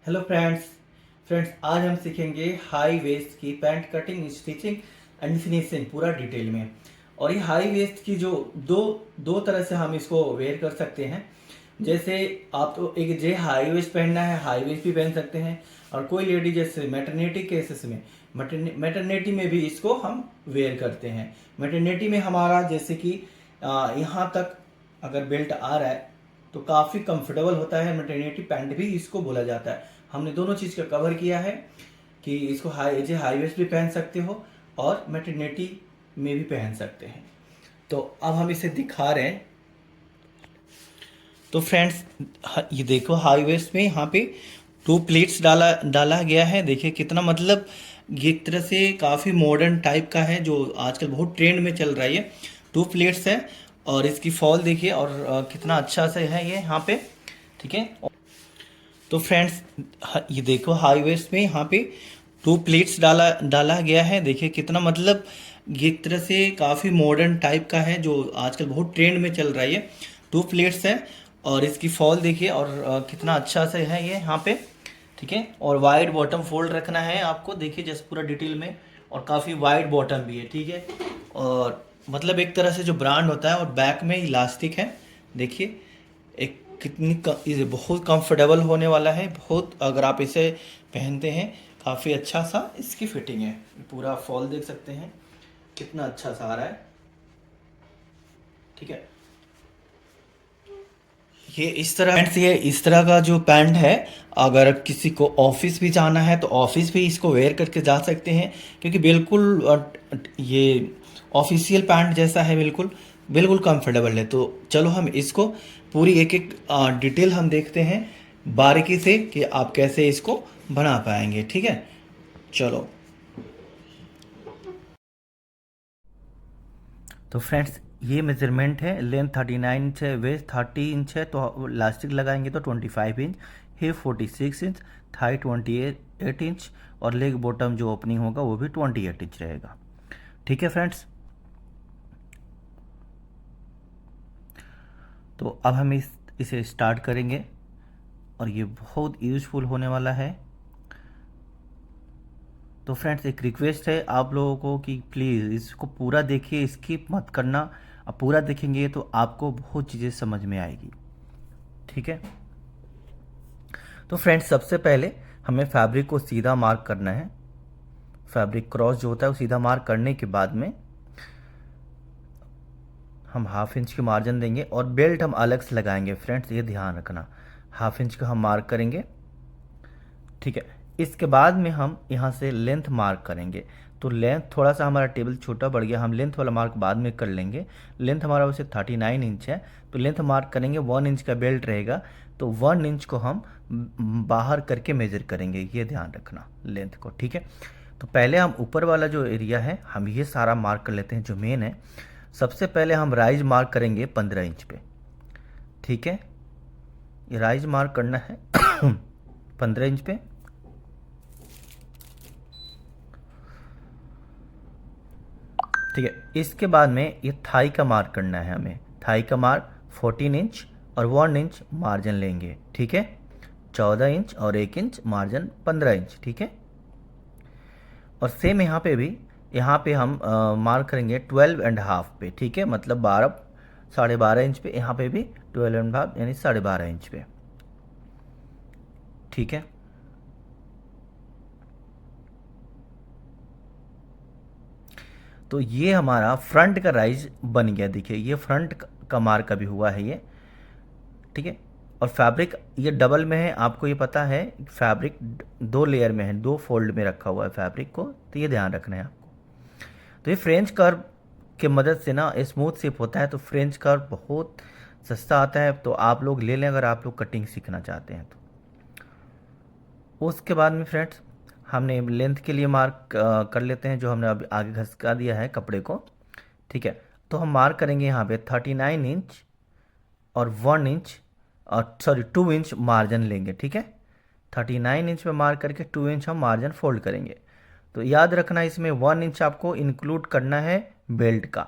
Hello friends आज हम सीखेंगे हाई वेस्ट की pant cutting stitching and finishing पूरा डिटेल में। और ये हाई वेस्ट की जो दो दो तरह से हम इसको वेयर कर सकते हैं। जैसे आप तो एक जे हाई वेस्ट पहनना है, हाई वेस्ट भी पहन सकते हैं। और कोई लेडी जैसे मैटरनिटी केसेस में मैटरनिटी में भी इसको हम वेयर करते हैं। मैटरनिटी में हमारा जैसे कि यहाँ तक अगर बेल्ट आ रहा है तो काफ़ी कंफर्टेबल होता है। मैटरनिटी पैंट भी इसको बोला जाता है। हमने दोनों चीज़ का कवर किया है कि इसको हाई वेस्ट भी पहन सकते हो और मैटरनिटी में भी पहन सकते हैं। तो अब हम इसे दिखा रहे हैं। तो फ्रेंड्स ये देखो, हाई वेस्ट में यहाँ पे टू प्लेट्स डाला डाला गया है। देखिए कितना, मतलब ये एक तरह से काफ़ी मॉडर्न टाइप का है जो आजकल बहुत ट्रेंड में चल रहा है। ये टू प्लेट्स है और इसकी फॉल देखिए और कितना अच्छा से है ये यहाँ पे। ठीक है। तो फ्रेंड्स ये देखो, हाई वेस्ट में यहाँ पे टू प्लेट्स डाला डाला गया है। देखिए कितना, मतलब ये एक तरह से काफ़ी मॉडर्न टाइप का है जो आजकल बहुत ट्रेंड में चल रहा है। ये टू प्लेट्स है और इसकी फॉल देखिए और कितना अच्छा से है ये यहाँ पे। ठीक है। और वाइड बॉटम फोल्ड रखना है आपको, देखिए जैसे पूरा डिटेल में। और काफ़ी वाइड बॉटम भी है। ठीक है। और मतलब एक तरह से जो ब्रांड होता है, और बैक में इलास्टिक है। देखिए एक ये बहुत कंफर्टेबल होने वाला है बहुत। अगर आप इसे पहनते हैं काफ़ी अच्छा सा इसकी फिटिंग है। पूरा फॉल देख सकते हैं कितना अच्छा सा आ रहा है। ठीक है। ये इस तरह फ्रेंड्स, ये इस तरह का जो पैंट है, अगर किसी को ऑफिस भी जाना है तो ऑफिस भी इसको वेयर करके जा सकते हैं। क्योंकि बिल्कुल ये ऑफिशियल पैंट जैसा है, बिल्कुल बिल्कुल कंफर्टेबल है। तो चलो हम इसको पूरी एक एक डिटेल हम देखते हैं बारीकी से कि आप कैसे इसको बना पाएंगे। ठीक है, चलो। तो फ्रेंड्स ये मेजरमेंट है। लेंथ 39 इंच है, वेस्ट 30 इंच है, तो इलास्टिक लगाएंगे तो 25 inch, hip 46 inch, thigh 28 inch और लेग बॉटम जो ओपनिंग होगा वो भी 28 इंच रहेगा। ठीक है फ्रेंड्स। तो अब हम इसे स्टार्ट करेंगे और ये बहुत यूज़फुल होने वाला है। तो फ्रेंड्स एक रिक्वेस्ट है आप लोगों को कि प्लीज़ इसको पूरा देखिए, स्किप मत करना। अब पूरा देखेंगे तो आपको बहुत चीज़ें समझ में आएगी। ठीक है। तो फ्रेंड्स सबसे पहले हमें फैब्रिक को सीधा मार्क करना है। फैब्रिक क्रॉस जो होता है वो सीधा मार्क करने के बाद में हम हाफ इंच की मार्जिन देंगे और बेल्ट हम अलग से लगाएंगे। फ्रेंड्स ये ध्यान रखना, हाफ इंच का हम मार्क करेंगे। ठीक है। इसके बाद में हम यहाँ से लेंथ मार्क करेंगे। तो लेंथ थोड़ा सा हमारा टेबल छोटा बढ़ गया, हम लेंथ वाला मार्क बाद में कर लेंगे। लेंथ हमारा वैसे 39 इंच है, तो लेंथ मार्क करेंगे। 1 इंच का बेल्ट रहेगा तो 1 इंच को हम बाहर करके मेजर करेंगे, ये ध्यान रखना लेंथ को। ठीक है। तो पहले हम ऊपर वाला जो एरिया है हम ये सारा मार्क कर लेते हैं जो मेन है। सबसे पहले हम राइज मार्क करेंगे 15 इंच पे। ठीक है, ये राइज मार्क करना है 15 इंच पे। ठीक है। इसके बाद में ये थाई का मार्क करना है हमें। थाई का मार्क 14 इंच और 1 इंच मार्जिन लेंगे। ठीक है। 14 इंच और 1 इंच मार्जिन 15 इंच। ठीक है। और सेम यहाँ पे भी, यहाँ पे हम मार्क करेंगे 12 एंड हाफ पे। ठीक है, मतलब 12 12.5 इंच पे। यहाँ पे भी 12 एंड हाफ यानी 12.5 इंच पे। ठीक है। तो ये हमारा फ्रंट का राइज बन गया। देखिए ये फ्रंट का मार्क अभी हुआ है ये। ठीक है। और फैब्रिक ये डबल में है, आपको ये पता है। फैब्रिक दो लेयर में है, दो फोल्ड में रखा हुआ है फैब्रिक को, तो ये ध्यान रखना है आपको। तो ये फ्रेंच कर्व के मदद से ना स्मूथ शेप होता है। तो फ्रेंच कर्व बहुत सस्ता आता है, तो आप लोग ले लें अगर आप लोग कटिंग सीखना चाहते हैं तो। उसके बाद में फ्रेंड्स हमने लेंथ के लिए मार्क कर लेते हैं, जो हमने अभी आगे घसका दिया है कपड़े को। ठीक है। तो हम मार्क करेंगे यहाँ पे 39 इंच और 1 इंच और सॉरी 2 इंच मार्जिन लेंगे। ठीक है। 39 इंच पे मार्क करके 2 इंच हम मार्जिन फोल्ड करेंगे। तो याद रखना इसमें 1 इंच आपको इंक्लूड करना है बेल्ट का।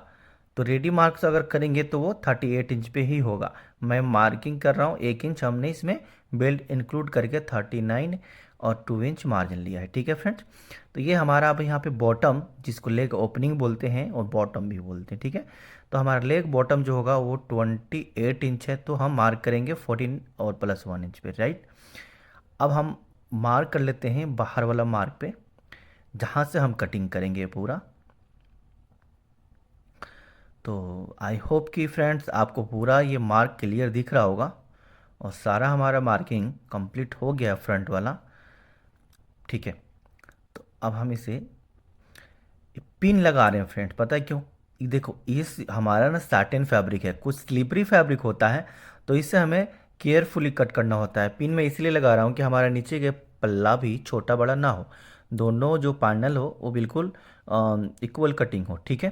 तो रेडी मार्क्स अगर करेंगे तो वो 38 इंच पे ही होगा। मैं मार्किंग कर रहा हूँ 1 इंच, हमने इसमें बेल्ट इंक्लूड करके 39 और 2 इंच मार्जिन लिया है। ठीक है फ्रेंड्स, तो ये हमारा अब यहाँ पे बॉटम, जिसको लेग ओपनिंग बोलते हैं और बॉटम भी बोलते हैं, ठीक है। तो हमारा लेग बॉटम जो होगा वो 28 इंच है, तो हम मार्क करेंगे 14 और +1 इंच पे, राइट। अब हम मार्क कर लेते हैं बाहर वाला मार्क पे, जहाँ से हम कटिंग करेंगे पूरा। तो आई होप कि फ्रेंड्स आपको पूरा ये मार्क क्लियर दिख रहा होगा, और सारा हमारा मार्किंग कंप्लीट हो गया फ्रंट वाला। ठीक है, तो अब हम इसे पिन लगा रहे हैं फ्रेंड्स, पता है क्यों? ये देखो, इस हमारा ना साटिन फैब्रिक है, कुछ स्लिपरी फैब्रिक होता है, तो इससे हमें केयरफुली कट करना होता है। पिन मैं इसलिए लगा रहा हूँ कि हमारा नीचे के पल्ला भी छोटा बड़ा ना हो, दोनों जो पैनल हो वो बिल्कुल इक्वल कटिंग हो। ठीक है,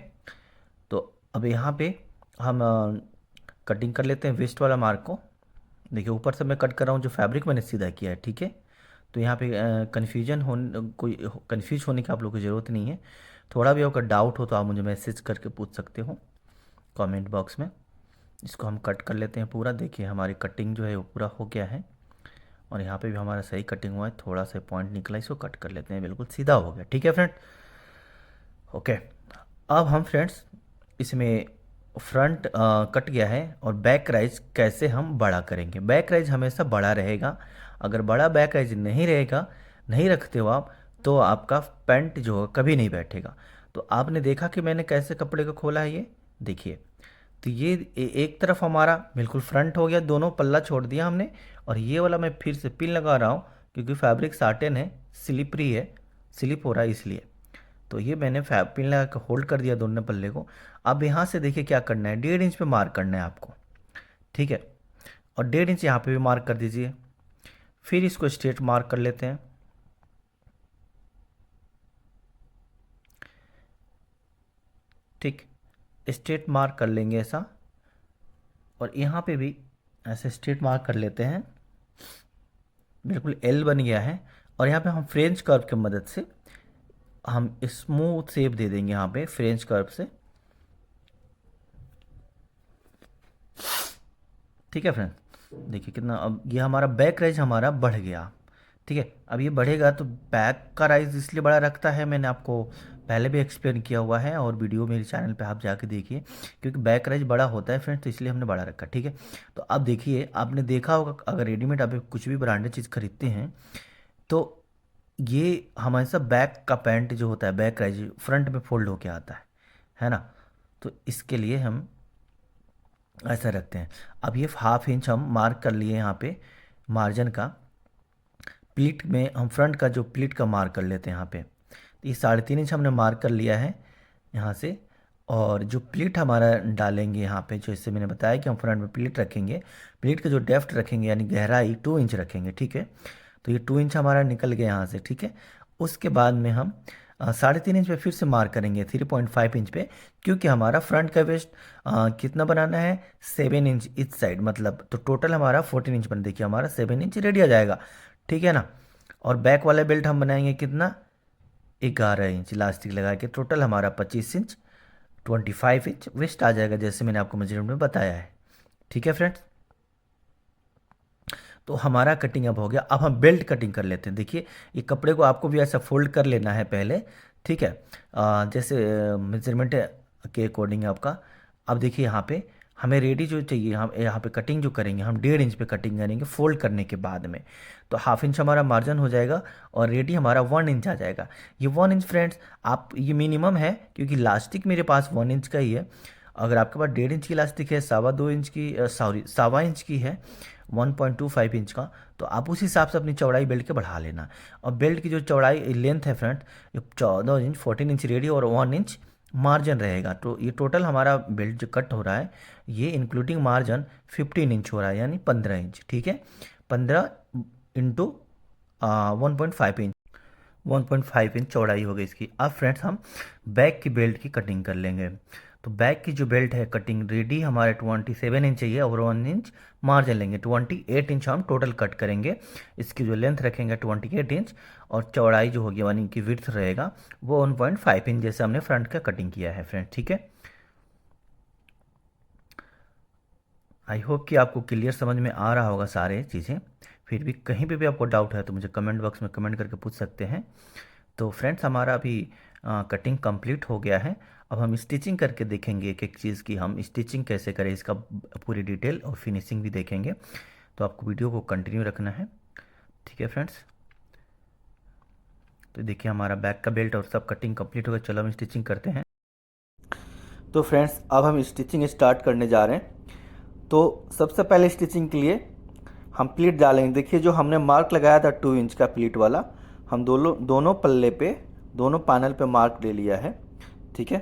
तो अब यहाँ पे हम कटिंग कर लेते हैं वेस्ट वाला मार्क को। देखिए ऊपर से मैं कट कर रहा हूँ, जो फैब्रिक मैंने सीधा किया है। ठीक है, तो यहाँ पे कन्फ्यूजन होने कोई कन्फ्यूज होने की आप लोगों को ज़रूरत नहीं है। थोड़ा भी अगर डाउट हो तो आप मुझे मैसेज करके पूछ सकते हो कमेंट बॉक्स में। इसको हम कट कर लेते हैं पूरा। देखिए हमारी कटिंग जो है वो पूरा हो गया है, और यहाँ पे भी हमारा सही कटिंग हुआ है, थोड़ा सा पॉइंट निकला, इसको कट कर लेते हैं, बिल्कुल सीधा हो गया। ठीक है फ्रेंड, ओके। अब हम फ्रेंड्स इसमें फ्रंट कट गया है, और बैक राइज कैसे हम बड़ा करेंगे। बैक राइज हमेशा बड़ा रहेगा, अगर बड़ा बैक राइज नहीं रहेगा, नहीं रखते हो आप, तो आपका पैंट जो है कभी नहीं बैठेगा। तो आपने देखा कि मैंने कैसे कपड़े को खोला है, ये देखिए। तो ये एक तरफ हमारा बिल्कुल फ्रंट हो गया, दोनों पल्ला छोड़ दिया हमने, और ये वाला मैं फिर से पिन लगा रहा हूँ, क्योंकि फैब्रिक साटेन है, स्लिपरी है, स्लिप हो रहा है इसलिए। तो ये मैंने पिन लगा के होल्ड कर दिया दोनों पल्ले को। अब यहाँ से देखिए क्या करना है, 1.5 इंच पे मार्क करना है आपको। ठीक है, और 1.5 इंच यहाँ पे भी मार्क कर दीजिए। फिर इसको स्ट्रेट मार्क कर लेते हैं। ठीक, स्ट्रेट मार्क कर लेंगे ऐसा, और यहाँ पे भी ऐसे स्ट्रेट मार्क कर लेते हैं, बिल्कुल एल बन गया है। और यहाँ पे हम फ्रेंच कर्व की मदद से हम स्मूथ शेप दे देंगे यहाँ पे फ्रेंच कर्व से। ठीक है फ्रेंड, देखिए कितना, अब ये हमारा बैक राइज हमारा बढ़ गया। ठीक है, अब ये बढ़ेगा तो बैक का राइज इसलिए बड़ा रखता है, मैंने आपको पहले भी एक्सप्लेन किया हुआ है, और वीडियो मेरे चैनल पे आप जाके देखिए, क्योंकि बैक राइज बड़ा होता है फ्रेंड्स, तो इसलिए हमने बड़ा रखा। ठीक है, तो अब देखिए, आपने देखा होगा अगर रेडीमेड आप कुछ भी ब्रांडेड चीज़ खरीदते हैं, तो ये हमेशा बैक का पैंट जो होता है, बैक राइज फ्रंट में फोल्ड होके आता है ना। तो इसके लिए हम ऐसा रखते हैं। अब ये 1/2 इंच हम मार्क कर लिए यहाँ पे मार्जिन का। प्लीट में हम फ्रंट का जो प्लीट का मार्क कर लेते हैं यहाँ पे, तो ये 3.5 इंच हमने मार्क कर लिया है यहाँ से। और जो प्लीट हमारा डालेंगे यहाँ पे, जो इससे मैंने बताया कि हम फ्रंट में प्लीट रखेंगे, प्लीट का जो डेप्थ रखेंगे यानी गहराई 2 इंच रखेंगे। ठीक है, तो ये 2 इंच हमारा निकल गया यहाँ से। ठीक है, उसके बाद में हम 3.5 इंच पे फिर से मार्क करेंगे 3.5 इंच पे, क्योंकि हमारा फ्रंट का वेस्ट कितना बनाना है, 7 इंच इस साइड, मतलब तो टोटल हमारा 14 इंच बन, देखिए हमारा 7 इंच रेडी आ जाएगा। ठीक है ना। और बैक वाला बेल्ट हम बनाएंगे कितना, 11 इंच इलास्टिक लगा के, टोटल हमारा 25 इंच, 25 इंच वेस्ट आ जाएगा, जैसे मैंने आपको मेजरमेंट में बताया है। ठीक है फ्रेंड्स, तो हमारा कटिंग अब हो गया। अब हम बेल्ट कटिंग कर लेते हैं। देखिए ये कपड़े को आपको भी ऐसा फोल्ड कर लेना है पहले। ठीक है, जैसे मेजरमेंट के अकॉर्डिंग आपका। अब देखिए यहाँ पे हमें रेडी जो चाहिए, हम यहाँ पे कटिंग जो करेंगे, हम 1.5 इंच पे कटिंग करेंगे फोल्ड करने के बाद में, तो 1/2 इंच हमारा मार्जिन हो जाएगा, और रेडी हमारा 1 इंच आ जाएगा। ये 1 इंच फ्रेंड्स, आप ये मिनिमम है, क्योंकि लास्टिक मेरे पास 1 इंच का ही है। अगर आपके पास 1.5 इंच की इलास्टिक है, 2.25 इंच की, सॉरी 1.25 इंच की है, 1.25 इंच का, तो आप उस हिसाब से अपनी चौड़ाई बेल्ट के बढ़ा लेना। और बेल्ट की जो चौड़ाई लेंथ है फ्रंट, ये 14 इंच, 14 इंच रेडी और 1 इंच मार्जिन रहेगा। तो ये टोटल हमारा बेल्ट जो कट हो रहा है, ये इंक्लूडिंग मार्जिन 15 इंच हो रहा है, यानी 15 इंच। ठीक है, 15 इंटू 1.5 इंच, 1.5 इंच चौड़ाई हो गई इसकी। अब फ्रेंड्स हम बैक की बेल्ट की कटिंग कर लेंगे। तो बैक की जो बेल्ट है कटिंग रेडी हमारे 27 इंच चाहिए, और 1 इंच मार्जिन लेंगे, 28 इंच हम टोटल कट करेंगे। इसकी जो लेंथ रखेंगे 28 इंच, और चौड़ाई जो होगी यानी कि विड्थ रहेगा वो 1.5 इंच, जैसे हमने फ्रंट का कटिंग किया है फ्रेंड। ठीक है, आई होप कि आपको क्लियर समझ में आ रहा होगा सारे चीज़ें। फिर भी कहीं पे भी आपको डाउट है तो मुझे कमेंट बॉक्स में कमेंट करके पूछ सकते हैं। तो फ्रेंड्स हमारा अभी कटिंग कंप्लीट हो गया है। अब हम स्टिचिंग करके देखेंगे एक एक चीज़ की हम स्टिचिंग कैसे करें, इसका पूरी डिटेल और फिनिशिंग भी देखेंगे। तो आपको वीडियो को कंटिन्यू रखना है, ठीक है फ्रेंड्स। तो देखिए हमारा बैक का बेल्ट और सब कटिंग कंप्लीट हो गया। चलो हम स्टिचिंग करते हैं। तो फ्रेंड्स अब हम स्टिचिंग स्टार्ट करने जा रहे हैं। तो सबसे पहले स्टिचिंग के लिए हम प्लीट डालेंगे। देखिए जो हमने मार्क लगाया था 2 इंच का प्लीट वाला, हम दोनों पल्ले पे, दोनों पैनल पे मार्क ले लिया है, ठीक है।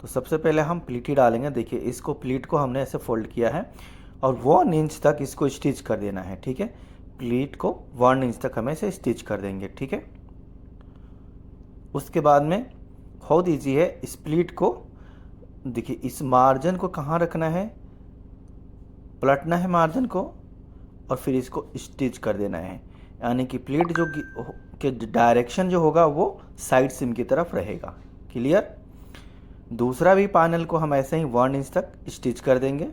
तो सबसे पहले हम प्लीट ही डालेंगे। देखिए इसको प्लीट को हमने ऐसे फोल्ड किया है और 1 इंच तक इसको स्टिच कर देना है, ठीक है। प्लीट को 1 इंच तक हमें इसे स्टिच कर देंगे, ठीक है। उसके बाद में बहुत ईजी है, इस प्लीट को देखिए इस मार्जिन को कहाँ रखना है, पलटना है मार्जिन को और फिर इसको स्टिच कर देना है। यानी कि प्लीट जो के डायरेक्शन जो होगा वो साइड सिम की तरफ रहेगा। क्लियर। दूसरा भी पैनल को हम ऐसे ही 1 इंच तक स्टिच कर देंगे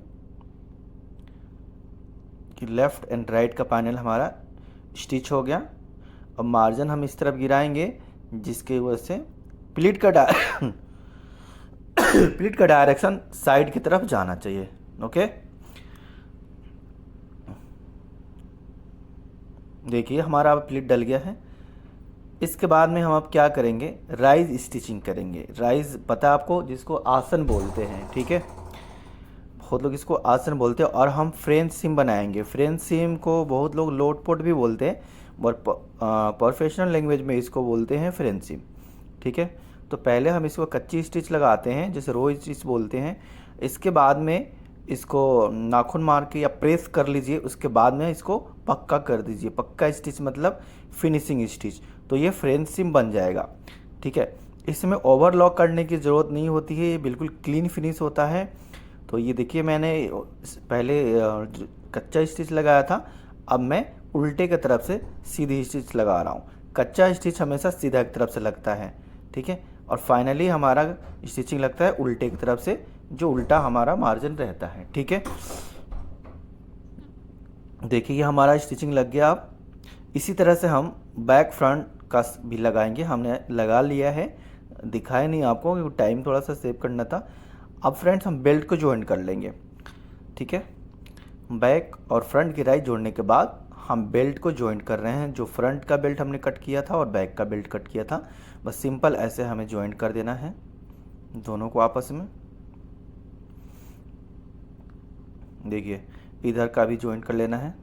कि लेफ्ट एंड राइट का पैनल हमारा स्टिच हो गया। अब मार्जिन हम इस तरफ गिराएंगे जिसकी वजह से प्लीट का प्लीट का डायरेक्शन साइड की तरफ जाना चाहिए, ओके। देखिए हमारा अब प्लीट डल गया है। इसके बाद में हम अब क्या करेंगे, राइज स्टिचिंग करेंगे। राइज पता है आपको, जिसको आसन बोलते हैं, ठीक है। बहुत लोग इसको आसन बोलते हैं। और हम फ्रेंच सीम बनाएंगे। फ्रेंच सीम को बहुत लोग लोट पोट भी बोलते हैं और प्रोफेशनल लैंग्वेज में इसको बोलते हैं फ्रेंच सीम, ठीक है। तो पहले हम इसको कच्ची स्टिच लगाते हैं, जैसे रो स्टिच बोलते हैं। इसके बाद में इसको नाखून मार के या प्रेस कर लीजिए। उसके बाद में इसको पक्का कर दीजिए। पक्का स्टिच मतलब फिनिशिंग स्टिच। तो ये फ्रेंच सीम बन जाएगा, ठीक है। इसमें ओवरलॉक करने की ज़रूरत नहीं होती है, ये बिल्कुल क्लीन फिनिश होता है। तो ये देखिए मैंने पहले कच्चा स्टिच लगाया था, अब मैं उल्टे की तरफ से सीधी स्टिच लगा रहा हूँ। कच्चा स्टिच हमेशा सीधा की तरफ से लगता है, ठीक है। और फाइनली हमारा स्टिचिंग लगता है उल्टे की तरफ से, जो उल्टा हमारा मार्जिन रहता है, ठीक है। देखिए ये हमारा स्टिचिंग लग गया। अब इसी तरह से हम बैक फ्रंट का भी लगाएंगे। हमने लगा लिया है, दिखाया नहीं आपको क्योंकि टाइम थोड़ा सा सेव करना था। अब फ्रेंड्स हम बेल्ट को ज्वाइन कर लेंगे, ठीक है। बैक और फ्रंट की राइज जोड़ने के बाद हम बेल्ट को ज्वाइन कर रहे हैं। जो फ्रंट का बेल्ट हमने कट किया था और बैक का बेल्ट कट किया था, बस सिंपल ऐसे हमें ज्वाइन कर देना है दोनों को आपस में। देखिए इधर का भी ज्वाइन कर लेना है।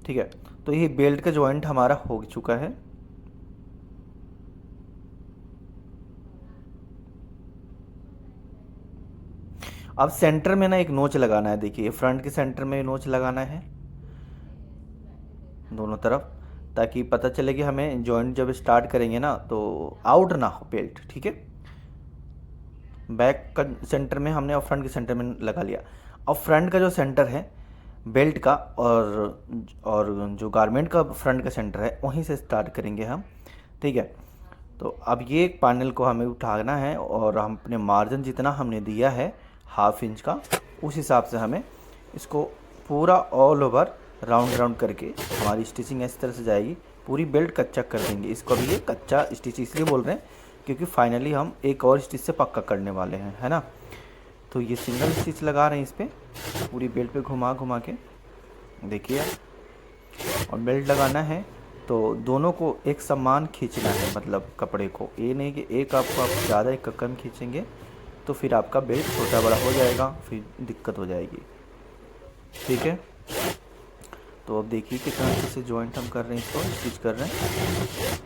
ठीक है, तो ये बेल्ट का जॉइंट हमारा हो चुका है। अब सेंटर में ना एक नोच लगाना है। देखिए फ्रंट के सेंटर में नोच लगाना है दोनों तरफ, ताकि पता चले कि हमें जॉइंट जब स्टार्ट करेंगे ना तो आउट ना हो बेल्ट, ठीक है। बैक का सेंटर में हमने और फ्रंट के सेंटर में लगा लिया। अब फ्रंट का जो सेंटर है बेल्ट का और जो गारमेंट का फ्रंट का सेंटर है वहीं से स्टार्ट करेंगे हम, ठीक है। तो अब ये एक पैनल को हमें उठाना है और हम अपने मार्जिन जितना हमने दिया है 1/2 इंच का, उस हिसाब से हमें इसको पूरा ऑल ओवर राउंड करके हमारी स्टिचिंग इस तरह से जाएगी। पूरी बेल्ट कच्चा कर देंगे। इसको अभी ये कच्चा स्टिच इसलिए बोल रहे हैं क्योंकि फाइनली हम एक और स्टिच से पक्का करने वाले हैं, है ना। तो ये सिंगल स्टिच लगा रहे हैं इस पर पूरी बेल्ट पे घुमा के, देखिए। और बेल्ट लगाना है तो दोनों को एक समान खींचना है, मतलब कपड़े को, ये नहीं कि एक आपको आप ज़्यादा एक कम खींचेंगे तो फिर आपका बेल्ट छोटा बड़ा हो जाएगा, फिर दिक्कत हो जाएगी, ठीक है। तो अब देखिए कितना अच्छे से जॉइंट हम कर रहे हैं, इसको स्टिच कर रहे हैं।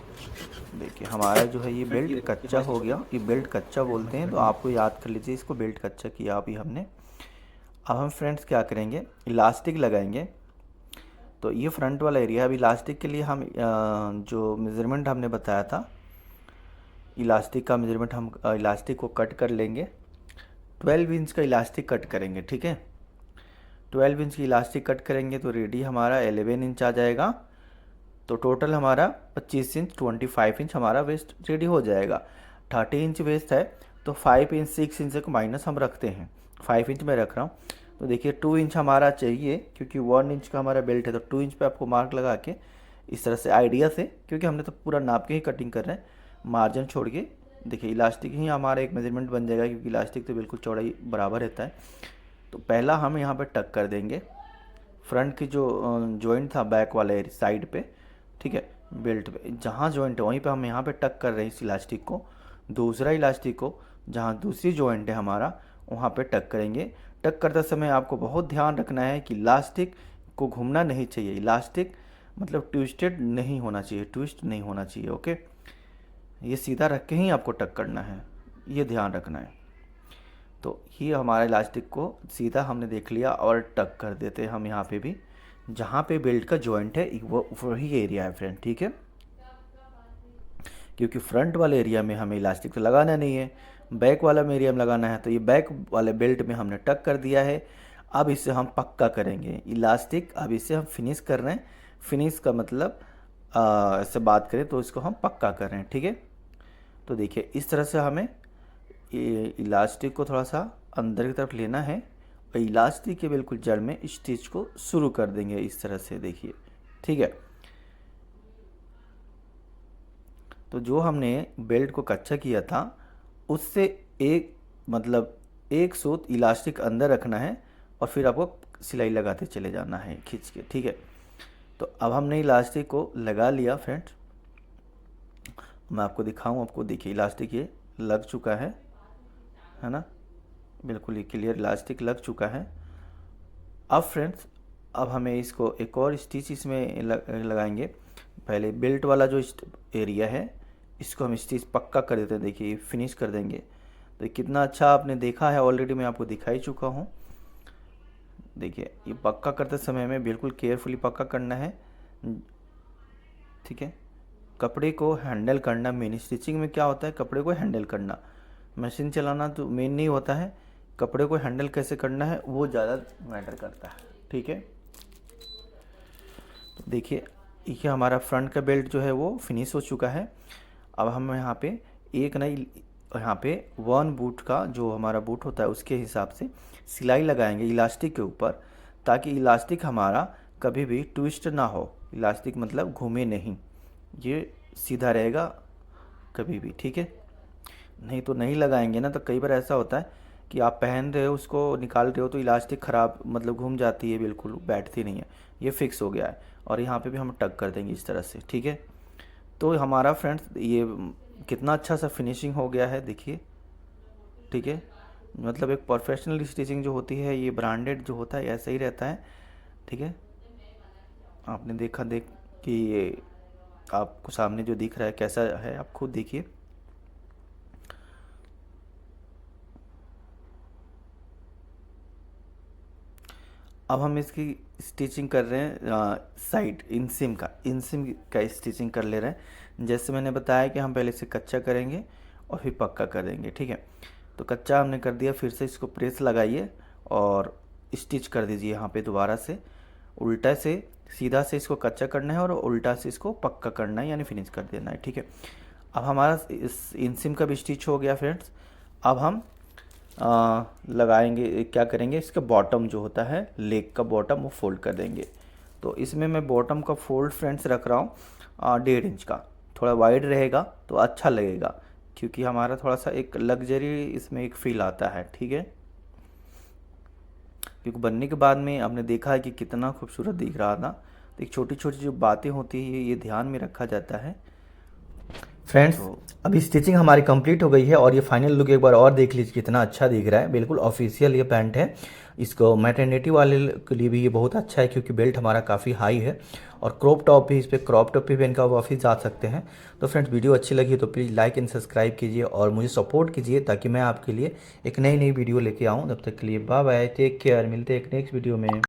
देखिए हमारा जो है ये बेल्ट कच्चा हो गया। ये बेल्ट कच्चा बोलते हैं, तो आपको याद कर लीजिए इसको, बेल्ट कच्चा किया अभी हमने। अब हम फ्रेंड्स क्या करेंगे, इलास्टिक लगाएंगे। तो ये फ्रंट वाला एरिया, अब इलास्टिक के लिए हम जो मेज़रमेंट हमने बताया था, इलास्टिक का मेज़रमेंट हम इलास्टिक को कट कर लेंगे। 12 इंच का इलास्टिक कट करेंगे, ठीक है। 12 इंच की इलास्टिक कट करेंगे तो रेडी हमारा 11 इंच आ जाएगा। तो टोटल हमारा 25 इंच 25 इंच हमारा वेस्ट रेडी हो जाएगा। 30 इंच वेस्ट है तो 5 इंच 6 इंच को माइनस हम रखते हैं, 5 इंच मैं रख रहा हूँ। तो देखिए 2 इंच हमारा चाहिए, क्योंकि 1 इंच का हमारा बेल्ट है, तो 2 इंच पे आपको मार्क लगा के इस तरह से आइडिया से, क्योंकि हमने तो पूरा नाप के ही कटिंग कर रहे हैं, मार्जिन छोड़ के देखिए इलास्टिक ही हमारा एक मेजरमेंट बन जाएगा, क्योंकि इलास्टिक तो बिल्कुल चौड़ाई बराबर रहता है। तो पहला हम यहाँ पे टक कर देंगे फ्रंट की जो जॉइंट था बैक वाले साइड पे, ठीक है, बेल्ट पे जहाँ जॉइंट है वहीं पे हम यहाँ पे टक कर रहे हैं इस इलास्टिक को। दूसरा इलास्टिक को जहाँ दूसरी जॉइंट है हमारा वहाँ पे टक करेंगे। टक करते समय आपको बहुत ध्यान रखना है कि इलास्टिक को घूमना नहीं चाहिए, इलास्टिक मतलब ट्विस्टेड नहीं होना चाहिए, ट्विस्ट नहीं होना चाहिए। ओके, ये सीधा रख के ही आपको टक करना है, ये ध्यान रखना है। तो ये हमारा इलास्टिक को सीधा हमने देख लिया और टक कर देते हैं हम यहाँ पे भी, जहाँ पे बेल्ट का जॉइंट है वो वही एरिया है फ्रेंड, ठीक है, क्योंकि फ्रंट वाले एरिया में हमें इलास्टिक तो लगाना नहीं है, बैक वाला में एरिया में लगाना है। तो ये बैक वाले बेल्ट में हमने टक कर दिया है। अब इसे हम पक्का करेंगे इलास्टिक, अब इसे हम फिनिश कर रहे हैं। फिनिश का मतलब ऐसे बात करें तो इसको हम पक्का कर रहे हैं, ठीक है। तो देखिए इस तरह से हमें ये इलास्टिक को थोड़ा सा अंदर की तरफ लेना है और इलास्टिक के बिल्कुल जड़ में स्टिच को शुरू कर देंगे इस तरह से, देखिए, ठीक है। तो जो हमने बेल्ट को कच्चा किया था उससे एक मतलब एक सूत इलास्टिक अंदर रखना है और फिर आपको सिलाई लगाते चले जाना है खींच के, ठीक है। तो अब हमने इलास्टिक को लगा लिया फ्रेंड्स, मैं आपको दिखाऊं, आपको देखिए इलास्टिक ये लग चुका है ना, बिल्कुल ये क्लियर इलास्टिक लग चुका है। अब फ्रेंड्स अब हमें इसको एक और स्टिच इसमें लगाएंगे। पहले बेल्ट वाला जो एरिया है इसको हम स्टिच पक्का कर देते हैं, देखिए फिनिश कर देंगे। तो कितना अच्छा आपने देखा है, ऑलरेडी मैं आपको दिखा ही चुका हूँ। देखिए ये पक्का करते समय हमें बिल्कुल केयरफुली पक्का करना है, ठीक है। कपड़े को हैंडल करना मेन, स्टिचिंग में क्या होता है, कपड़े को हैंडल करना, मशीन चलाना तो मेन नहीं होता है, कपड़े को हैंडल कैसे करना है वो ज़्यादा मैटर करता है, ठीक है। तो देखिए ये हमारा फ्रंट का बेल्ट जो है वो फिनिश हो चुका है। अब हम यहाँ पे एक नई यहाँ पे 1 बूट का जो हमारा बूट होता है उसके हिसाब से सिलाई लगाएंगे इलास्टिक के ऊपर, ताकि इलास्टिक हमारा कभी भी ट्विस्ट ना हो, इलास्टिक मतलब घूमे नहीं, ये सीधा रहेगा कभी भी, ठीक है। नहीं तो नहीं लगाएंगे ना तो कई बार ऐसा होता है कि आप पहन रहे हो उसको निकाल रहे हो तो इलास्टिक ख़राब मतलब घूम जाती है, बिल्कुल बैठती नहीं है। ये फिक्स हो गया है और यहाँ पे भी हम टक कर देंगे इस तरह से, ठीक है। तो हमारा फ्रेंड्स ये कितना अच्छा सा फिनिशिंग हो गया है, देखिए, ठीक है। मतलब एक प्रोफेशनल स्टिचिंग जो होती है, ये ब्रांडेड जो होता है ऐसा ही रहता है, ठीक है। आपने देखा कि ये आपको सामने जो दिख रहा है कैसा है, आप खुद देखिए। अब हम इसकी स्टिचिंग कर रहे हैं साइड इनसिम का स्टिचिंग कर ले रहे हैं। जैसे मैंने बताया कि हम पहले से कच्चा करेंगे और फिर पक्का करेंगे, ठीक है। तो कच्चा हमने कर दिया, फिर से इसको प्रेस लगाइए और स्टिच कर दीजिए यहाँ पे दोबारा से, उल्टा से सीधा से इसको कच्चा करना है और उल्टा से इसको पक्का करना है, यानी फिनिश कर देना है, ठीक है। अब हमारा इस इनसिम का भी स्टिच हो गया फ्रेंड्स। अब हम लगाएंगे, क्या करेंगे, इसका बॉटम जो होता है लेग का बॉटम वो फोल्ड कर देंगे। तो इसमें मैं बॉटम का फोल्ड फ्रेंड्स रख रहा हूँ 1.5 इंच का, थोड़ा वाइड रहेगा तो अच्छा लगेगा, क्योंकि हमारा थोड़ा सा एक लग्जरी इसमें एक फील आता है, ठीक है। क्योंकि बनने के बाद में आपने देखा है कि कितना खूबसूरत दिख रहा था। तो एक छोटी छोटी जो बातें होती है ये ध्यान में रखा जाता है फ्रेंड्स। अभी स्टिचिंग हमारी कंप्लीट हो गई है और ये फाइनल लुक एक बार और देख लीजिए कितना अच्छा दिख रहा है, बिल्कुल ऑफिशियल ये पैंट है। इसको मैटरनिटी वाले के लिए भी ये बहुत अच्छा है, क्योंकि बेल्ट हमारा काफ़ी हाई है और क्रॉप टॉप भी, इस पर क्रॉप टॉप भी पहन कर ऑफिस जा सकते हैं। तो फ्रेंड्स वीडियो अच्छी लगी तो प्लीज़ लाइक एंड सब्सक्राइब कीजिए और मुझे सपोर्ट कीजिए, ताकि मैं आपके लिए एक नई वीडियो लेके आऊँ। तब तक के लिए बाय बाय, टेक केयर, मिलते हैं एक नेक्स्ट वीडियो में।